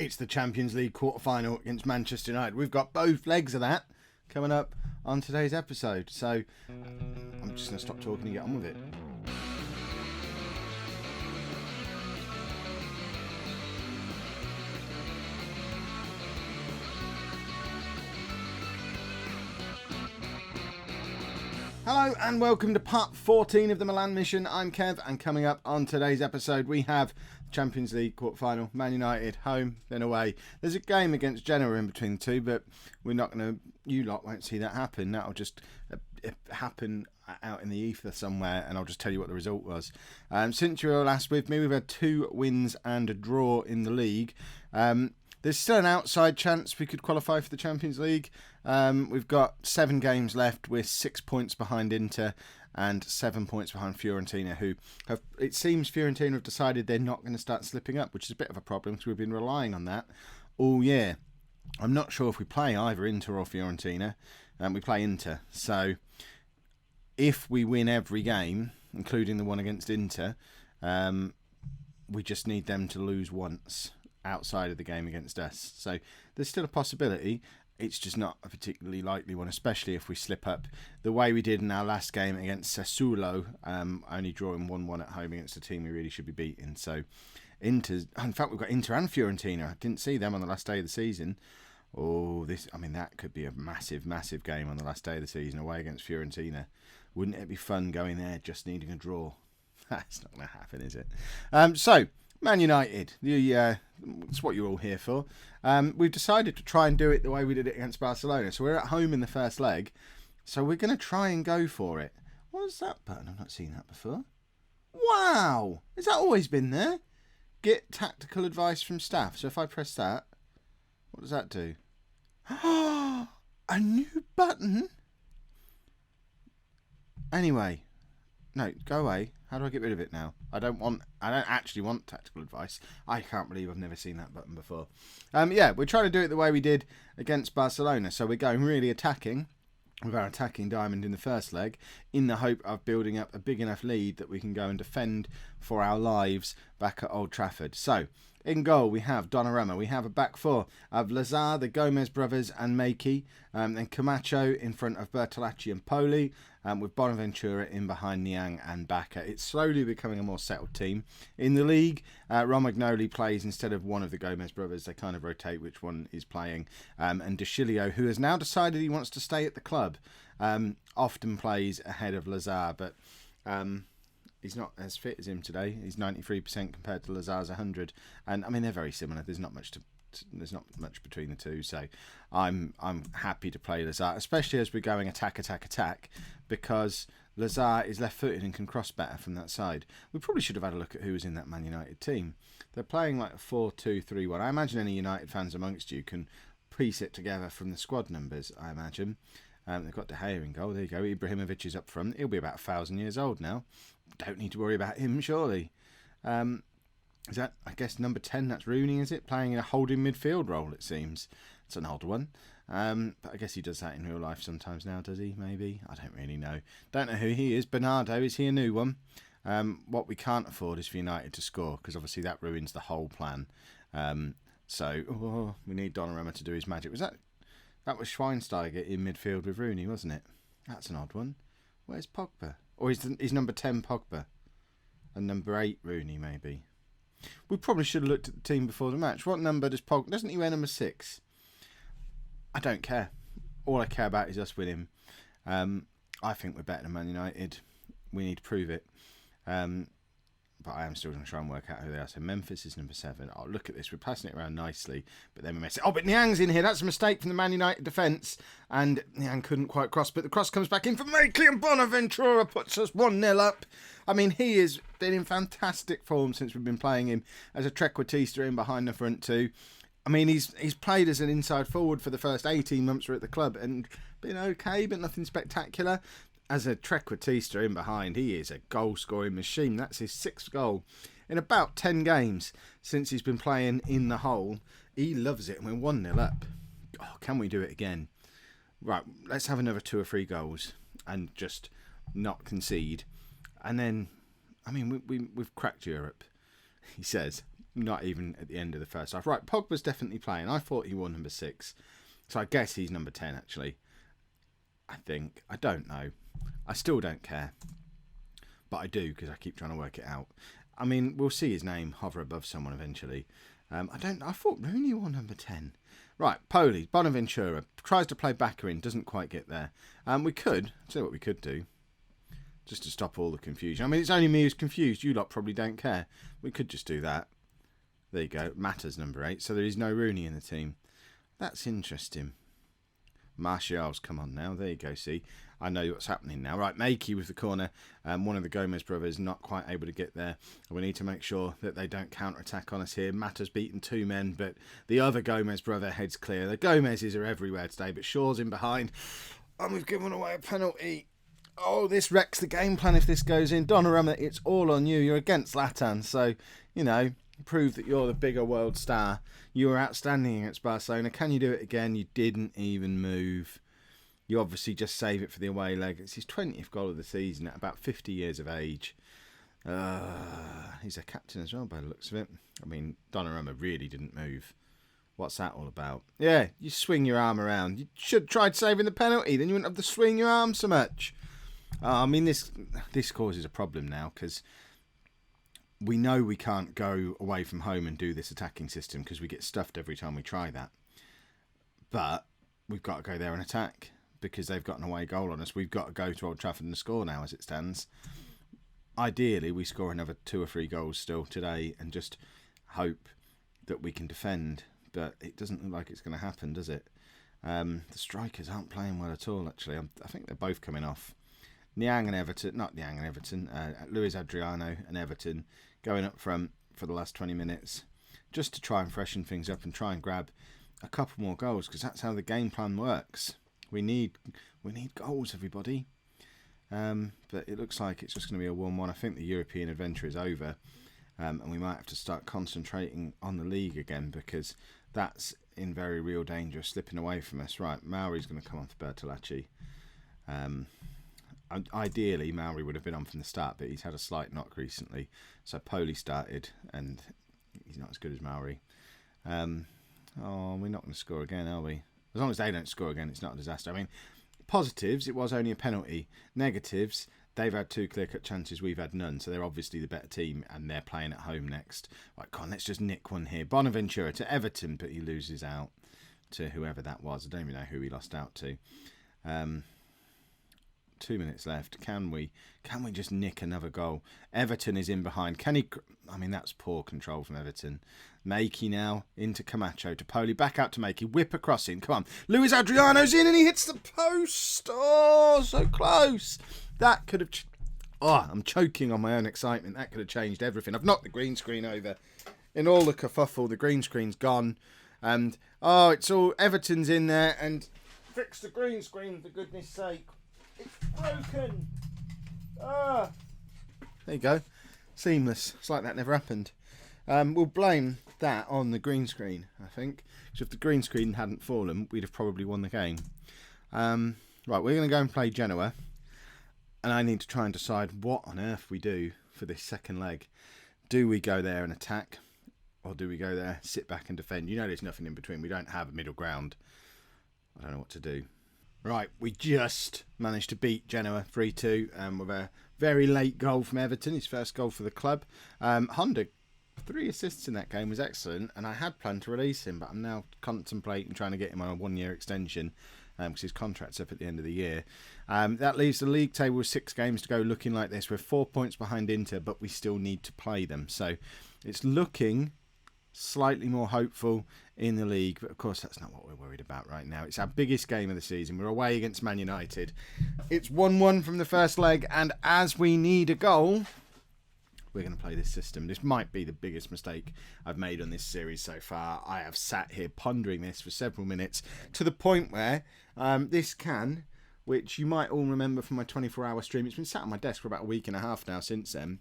It's the Champions League quarter-final against Manchester United. We've got both legs of that coming up on today's episode. So I'm just going to stop talking and get on with it. Hello and welcome to part 14 of the Milan mission. I'm Kev, and coming up on today's episode we have Champions League quarter-final, Man United home then away. There's a game against Genoa in between the two, but we're not going to, you lot won't see that happen. That'll just happen out in the ether somewhere, and I'll just tell you what the result was. Since you were last with me, we've had 2 wins and a draw in the league. There's still an outside chance we could qualify for the Champions League. We've got 7 games left. We're 6 points behind Inter and 7 points behind Fiorentina, who have, it seems Fiorentina have decided they're not going to start slipping up, which is a bit of a problem because we've been relying on that all year. I'm not sure if we play either Inter or Fiorentina. We play Inter. So if we win every game, including the one against Inter, we just need them to lose once outside of the game against us. So there's still a possibility. It's just not a particularly likely one, especially if we slip up the way we did in our last game against Sassuolo, only drawing 1-1 at home against a team we really should be beating. So Inter, in fact, we've got Inter and Fiorentina. I didn't see them on the last day of the season. Oh, that could be a massive, massive game on the last day of the season away against Fiorentina. Wouldn't it be fun going there just needing a draw? That's not going to happen, is it? So, Man United, it's what you're all here for. We've decided to try and do it the way we did it against Barcelona. So we're at home in the first leg. So we're going to try and go for it. What is that button? I've not seen that before. Wow! Has that always been there? Get tactical advice from staff. So if I press that, what does that do? A new button? Anyway. No, go away. How do I get rid of it now? I don't actually want tactical advice. I can't believe I've never seen that button before. We're trying to do it the way we did against Barcelona. So we're going really attacking with our attacking diamond in the first leg, in the hope of building up a big enough lead that we can go and defend for our lives back at Old Trafford. So, in goal, we have Donnarumma. We have a back four of Lazar, the Gomez brothers, and Makey. Then Camacho in front of Bertolacci and Poli, with Bonaventura in behind Niang and Bacca. It's slowly becoming a more settled team. In the league, Romagnoli plays instead of one of the Gomez brothers. They kind of rotate which one is playing. And De Chilio, who has now decided he wants to stay at the club, often plays ahead of Lazar, but he's not as fit as him today. He's 93% compared to Lazar's 100, and I mean they're very similar. There's not much between the two, so I'm happy to play Lazar, especially as we're going attack, because Lazar is left-footed and can cross better from that side. We probably should have had a look at who was in that Man United team. They're playing like a 4-2-3-1. I imagine any United fans amongst you can piece it together from the squad numbers. I imagine. They've got De Gea in goal. There you go. Ibrahimovic is up front. He'll be about 1,000 years old now. Don't need to worry about him, surely. Is that, I guess, number 10? That's Rooney, is it? Playing in a holding midfield role, it seems. It's an odd one. But I guess he does that in real life sometimes now, does he? Maybe. I don't really know. Don't know who he is. Bernardo, is he a new one? What we can't afford is for United to score, because obviously that ruins the whole plan. We need Donnarumma to do his magic. That was Schweinsteiger in midfield with Rooney, wasn't it? That's an odd one. Where's Pogba? Or is number 10 Pogba? And number 8 Rooney, maybe? We probably should have looked at the team before the match. What number does Pogba... Doesn't he wear number 6? I don't care. All I care about is us winning. I think we're better than Man United. We need to prove it. But I am still going to try and work out who they are. So Memphis is number 7. Oh, look at this. We're passing it around nicely. But then we miss it. Oh, but Niang's in here. That's a mistake from the Man United defence. And Niang couldn't quite cross. But the cross comes back in for Makey, and Bonaventura puts us 1-0 up. I mean, he has been in fantastic form since we've been playing him as a trequartista in behind the front two. I mean, he's played as an inside forward for the first 18 months we're at the club and been okay, but nothing spectacular. As a trequartista in behind, he is a goal-scoring machine. That's his 6th goal in about 10 games since he's been playing in the hole. He loves it, and we're 1-0 up. Oh, can we do it again? Right, let's have another 2 or 3 goals and just not concede. And then, I mean, we've cracked Europe, he says. Not even at the end of the first half. Right, Pogba's definitely playing. I thought he wore number 6. So I guess he's number 10, actually. I think. I don't know. I still don't care. But I do, because I keep trying to work it out. I mean, we'll see his name hover above someone eventually. I thought Rooney wore number 10. Right, Poli, Bonaventura. Tries to play Baccarin, doesn't quite get there. We could. I'll tell you what we could do. Just to stop all the confusion. I mean, it's only me who's confused. You lot probably don't care. We could just do that. There you go. Matters number 8. So there is no Rooney in the team. That's interesting. Martial's come on now. There you go. See, I know what's happening now. Right, Makey with the corner. One of the Gomez brothers not quite able to get there. We need to make sure that they don't counter-attack on us here. Mata's beaten 2 men, but the other Gomez brother heads clear. The Gomez's are everywhere today, but Shaw's in behind. And we've given away a penalty. Oh, this wrecks the game plan if this goes in. Donnarumma, it's all on you. You're against Zlatan, so, you know, prove that you're the bigger world star. You were outstanding against Barcelona. Can you do it again? You didn't even move. You obviously just save it for the away leg. It's his 20th goal of the season at about 50 years of age. He's a captain as well by the looks of it. I mean, Donnarumma really didn't move. What's that all about? Yeah, you swing your arm around. You should have tried saving the penalty. Then you wouldn't have to swing your arm so much. I mean, this causes a problem now because we know we can't go away from home and do this attacking system because we get stuffed every time we try that. But we've got to go there and attack because they've got an away goal on us. We've got to go to Old Trafford and score now as it stands. Ideally, we score another 2 or 3 goals still today and just hope that we can defend. But it doesn't look like it's going to happen, does it? The strikers aren't playing well at all, actually. I think they're both coming off. Niang and Everton, not Niang and Everton, Luis Adriano and Everton going up front for the last 20 minutes just to try and freshen things up and try and grab a couple more goals because that's how the game plan works. We need goals, everybody. But it looks like it's just going to be a 1-1. I think the European adventure is over and we might have to start concentrating on the league again because that's in very real danger of slipping away from us. Right, Maori's going to come on for Bertolacci. Ideally, Maori would have been on from the start, but he's had a slight knock recently. So Poli started, and he's not as good as Maori. We're not going to score again, are we? As long as they don't score again, it's not a disaster. I mean, positives, it was only a penalty. Negatives, they've had 2 clear-cut chances, we've had none. So they're obviously the better team, and they're playing at home next. Right, come on, let's just nick one here. Bonaventura to Everton, but he loses out to whoever that was. I don't even know who he lost out to. 2 minutes left. Can we just nick another goal? Everton is in behind. Can he? I mean, that's poor control from Everton. Makey now into Camacho to Poli. Back out to Makey. Whip across in. Come on. Luis Adriano's in and he hits the post. Oh, so close. That could have... I'm choking on my own excitement. That could have changed everything. I've knocked the green screen over. In all the kerfuffle, the green screen's gone. And, it's all... Everton's in there and... Fix the green screen, for goodness sake. It's broken. There you go. Seamless. It's like that never happened. We'll blame that on the green screen, I think. Because if the green screen hadn't fallen, we'd have probably won the game. Right, we're going to go and play Genoa. And I need to try and decide what on earth we do for this second leg. Do we go there and attack? Or do we go there, sit back and defend? You know there's nothing in between. We don't have a middle ground. I don't know what to do. Right, we just managed to beat Genoa 3-2 with a very late goal from Everton, his first goal for the club. Honda, 3 assists in that game, was excellent, and I had planned to release him, but I'm now contemplating trying to get him on a 1-year extension because his contract's up at the end of the year. That leaves the league table with 6 games to go looking like this. We're 4 points behind Inter, but we still need to play them. So it's looking slightly more hopeful in the league, but of course that's not what we're worried about right now. It's our biggest game of the season. We're away against Man United. It's 1-1 from the first leg, and as we need a goal, we're going to play this system. This might be the biggest mistake I've made on this series so far. I have sat here pondering this for several minutes to the point where this can, which you might all remember from my 24-hour stream, it's been sat on my desk for about a week and a half now since then.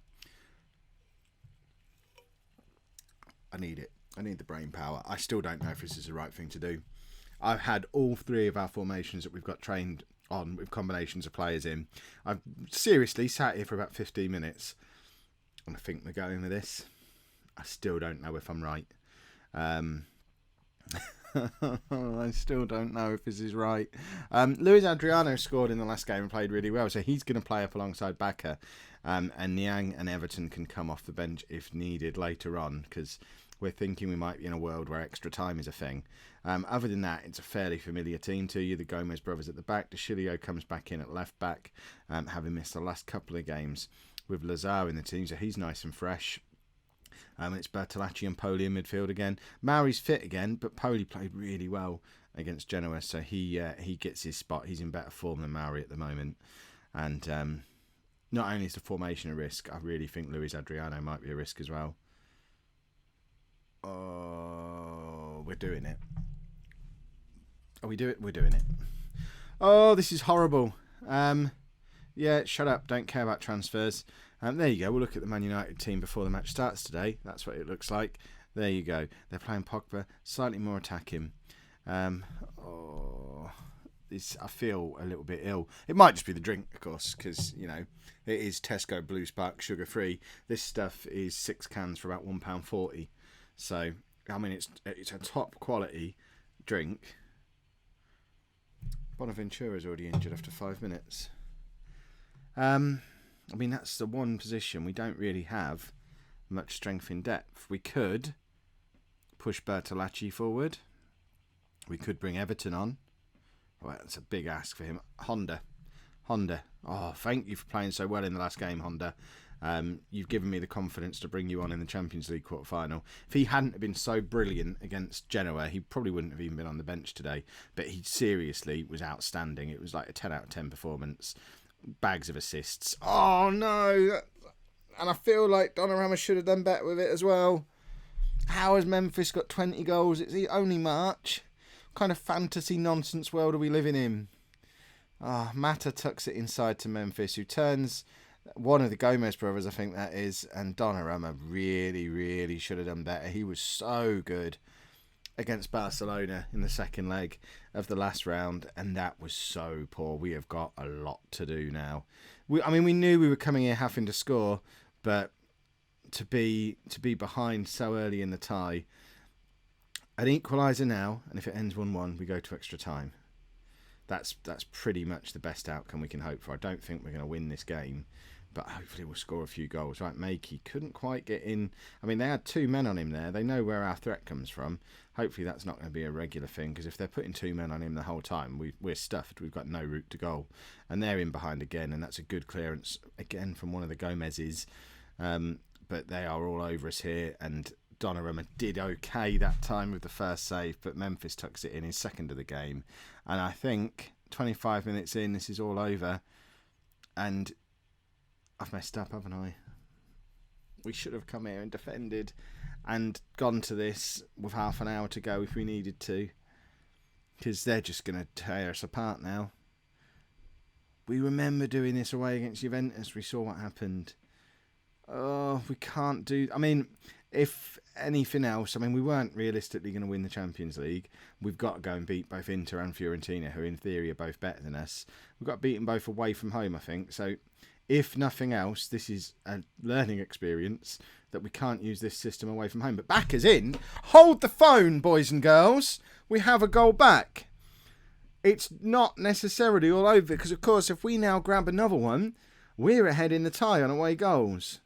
I need it. I need the brain power. I still don't know if this is the right thing to do. I've had all 3 of our formations that we've got trained on with combinations of players in. I've seriously sat here for about 15 minutes and I think we're going with this. I still don't know if I'm right. I still don't know if this is right. Luis Adriano scored in the last game and played really well, so he's going to play up alongside Baka. And Niang and Everton can come off the bench if needed later on, because we're thinking we might be in a world where extra time is a thing. Other than that, it's a fairly familiar team to you. The Gomez brothers at the back. De Chilio comes back in at left back, having missed the last couple of games with Lazar in the team, so he's nice and fresh. It's Bertolacci and Poli in midfield again. Mauri's fit again, but Poli played really well against Genoa, so he gets his spot. He's in better form than Mauri at the moment. And not only is the formation a risk, I really think Luis Adriano might be a risk as well. Oh, we're doing it. We're doing it. Oh, this is horrible. Yeah, shut up. Don't care about transfers. There you go. We'll look at the Man United team before the match starts today. That's what it looks like. There you go. They're playing Pogba, slightly more attacking. I feel a little bit ill. It might just be the drink, of course, because, you know, it is Tesco Blue Spark sugar-free. This stuff is 6 cans for about £1.40. So, I mean, it's a top quality drink. Bonaventura's already injured after 5 minutes. I mean, that's the one position we don't really have much strength in depth. We could push Bertolacci forward. We could bring Everton on. Well, that's a big ask for him. Honda. Oh, thank you for playing so well in the last game, Honda. You've given me the confidence to bring you on in the Champions League quarter-final. If he hadn't been so brilliant against Genoa, he probably wouldn't have even been on the bench today. But he seriously was outstanding. It was like a 10 out of 10 performance. Bags of assists. Oh, no. And I feel like Donnarumma should have done better with it as well. How has Memphis got 20 goals? It's only March. What kind of fantasy nonsense world are we living in? Mata tucks it inside to Memphis, who turns one of the Gomez brothers, I think that is, and Donnarumma really, really should have done better. He was so good against Barcelona in the second leg of the last round, and that was so poor. We have got a lot to do now. We knew we were coming here having to score, but to be behind so early in the tie, an equaliser now, and if it ends 1-1, we go to extra time. That's pretty much the best outcome we can hope for. I don't think we're going to win this game, but hopefully we'll score a few goals. Right, Makey couldn't quite get in. I mean, they had 2 men on him there. They know where our threat comes from. Hopefully that's not going to be a regular thing, because if they're putting 2 men on him the whole time, we're stuffed. We've got no route to goal. And they're in behind again, and that's a good clearance, again, from one of the Gomez's. But they are all over us here, and Donnarumma did okay that time with the first save, but Memphis tucks it in his second of the game. And I think 25 minutes in, this is all over. And I've messed up, haven't I? We should have come here and defended and gone to this with half an hour to go if we needed to, because they're just going to tear us apart now. We remember doing this away against Juventus. We saw what happened. Oh, we can't do... I mean, if anything else, we weren't realistically going to win the Champions League. We've got to go and beat both Inter and Fiorentina, who in theory are both better than us. We've got to beat them both away from home, I think. So, if nothing else, this is a learning experience that we can't use this system away from home. But back is in. Hold the phone, boys and girls. We have a goal back. It's not necessarily all over, because, of course, if we now grab another one, we're ahead in the tie on away goals.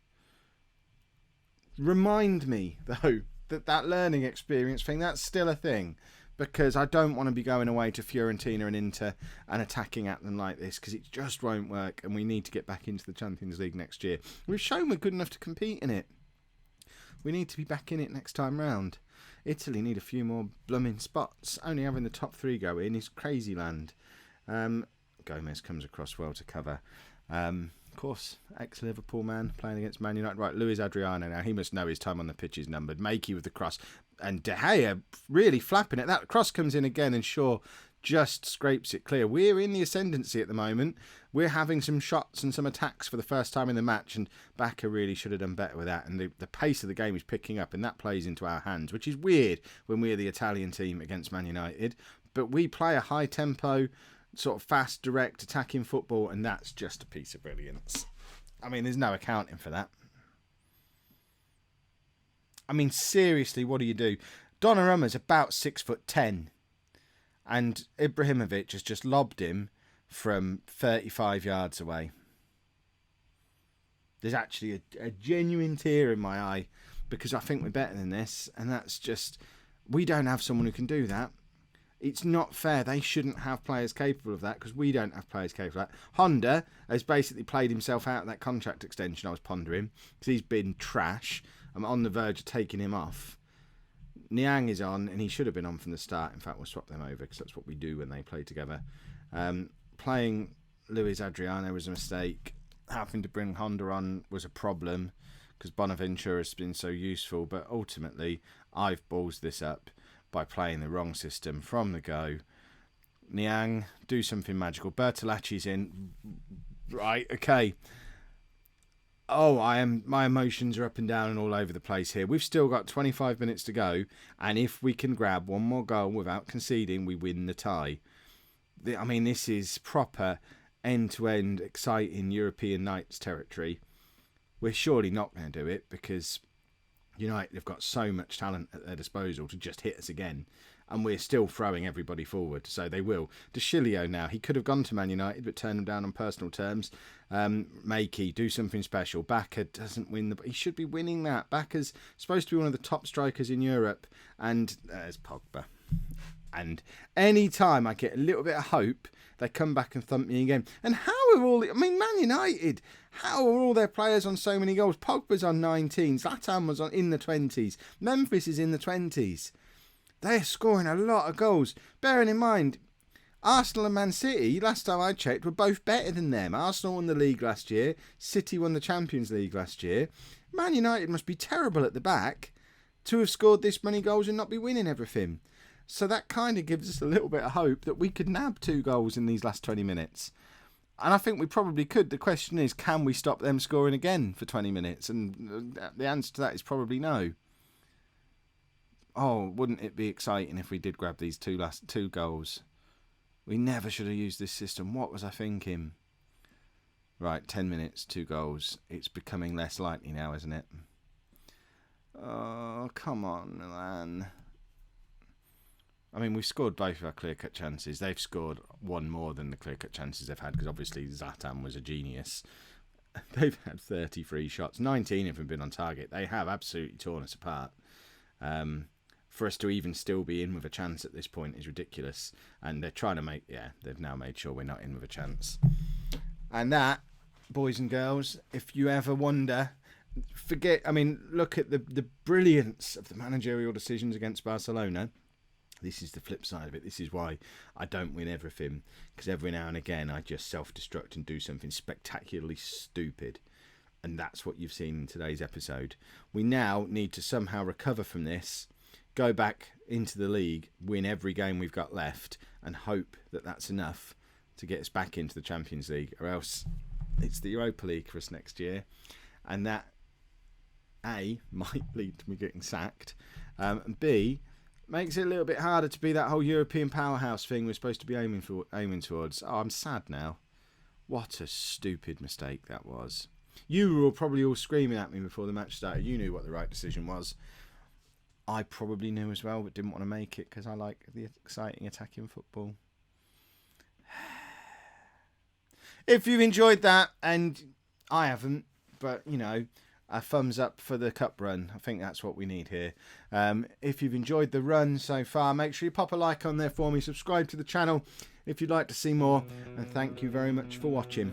Remind me, though, that learning experience thing, that's still a thing. Because I don't want to be going away to Fiorentina and Inter and attacking at them like this, because it just won't work, and we need to get back into the Champions League next year. We've shown we're good enough to compete in it. We need to be back in it next time round. Italy need a few more blooming spots. Only having the top 3 go in is crazy land. Gomez comes across well to cover. Of course, ex-Liverpool man playing against Man United. Right, Luis Adriano now. He must know his time on the pitch is numbered. Makey with the cross. And De Gea really flapping it. That cross comes in again, and Shaw just scrapes it clear. We're in the ascendancy at the moment. We're having some shots and some attacks for the first time in the match, and Baka really should have done better with that. And the pace of the game is picking up, and that plays into our hands, which is weird when we're the Italian team against Man United. But we play a high-tempo, sort of fast, direct, attacking football, and that's just a piece of brilliance. There's no accounting for that. I mean, seriously, what do you do? Donnarumma's about 6'10", and Ibrahimovic has just lobbed him from 35 yards away. There's actually a genuine tear in my eye because I think we're better than this, and that's just, we don't have someone who can do that. It's not fair. They shouldn't have players capable of that because we don't have players capable of that. Honda has basically played himself out of that contract extension I was pondering because he's been trash. I'm on the verge of taking him off. Niang is on, and he should have been on from the start. In fact, we'll swap them over because that's what we do when they play together. Playing Luis Adriano was a mistake. Having to bring Honda on was a problem because Bonaventura has been so useful. But ultimately, I've ballsed this up by playing the wrong system from the go. Niang, do something magical. Bertolacci's in. Right, okay. Oh, my emotions are up and down and all over the place here. We've still got 25 minutes to go, and if we can grab one more goal without conceding, we win the tie. I mean, this is proper end-to-end exciting European Nights territory. We're surely not going to do it because United have got so much talent at their disposal to just hit us again, and we're still throwing everybody forward, so they will. De Chilio now, he could have gone to Man United but turned them down on personal terms. Makey, do something special. Baka doesn't win he should be winning that. Baka's supposed to be one of the top strikers in Europe, and there's Pogba. And any time I get a little bit of hope, they come back and thump me again. And how are Man United, how are all their players on so many goals? Pogba's on 19, Zlatan was in the 20s, Memphis is in the 20s. They're scoring a lot of goals. Bearing in mind, Arsenal and Man City, last time I checked, were both better than them. Arsenal won the league last year, City won the Champions League last year. Man United must be terrible at the back to have scored this many goals and not be winning everything. So that kind of gives us a little bit of hope that we could nab 2 goals in these last 20 minutes. And I think we probably could. The question is, can we stop them scoring again for 20 minutes? And the answer to that is probably no. Oh, wouldn't it be exciting if we did grab these last 2 goals? We never should have used this system. What was I thinking? Right, 10 minutes, 2 goals. It's becoming less likely now, isn't it? Oh, come on, Milan. I mean, we've scored both of our clear-cut chances. They've scored one more than the clear-cut chances they've had because obviously Zlatan was a genius. They've had 33 shots. 19 of them have been on target. They have absolutely torn us apart. For us to even still be in with a chance at this point is ridiculous. And they're trying to they've now made sure we're not in with a chance. And that, boys and girls, if you ever wonder, look at the brilliance of the managerial decisions against Barcelona. This is the flip side of it. This is why I don't win everything, because every now and again I just self-destruct and do something spectacularly stupid. And that's what you've seen in today's episode. We now need to somehow recover from this, go back into the league, win every game we've got left, and hope that that's enough to get us back into the Champions League, or else it's the Europa League for us next year. And that, A, might lead to me getting sacked, and B, makes it a little bit harder to be that whole European powerhouse thing we're supposed to be aiming towards. Oh, I'm sad now. What a stupid mistake that was. You were probably all screaming at me before the match started. You knew what the right decision was. I probably knew as well, but didn't want to make it because I like the exciting attacking football. If you've enjoyed that, and I haven't, but, a thumbs up for the cup run. I think that's what we need here. If you've enjoyed the run so far, make sure you pop a like on there for me. Subscribe to the channel if you'd like to see more. And thank you very much for watching.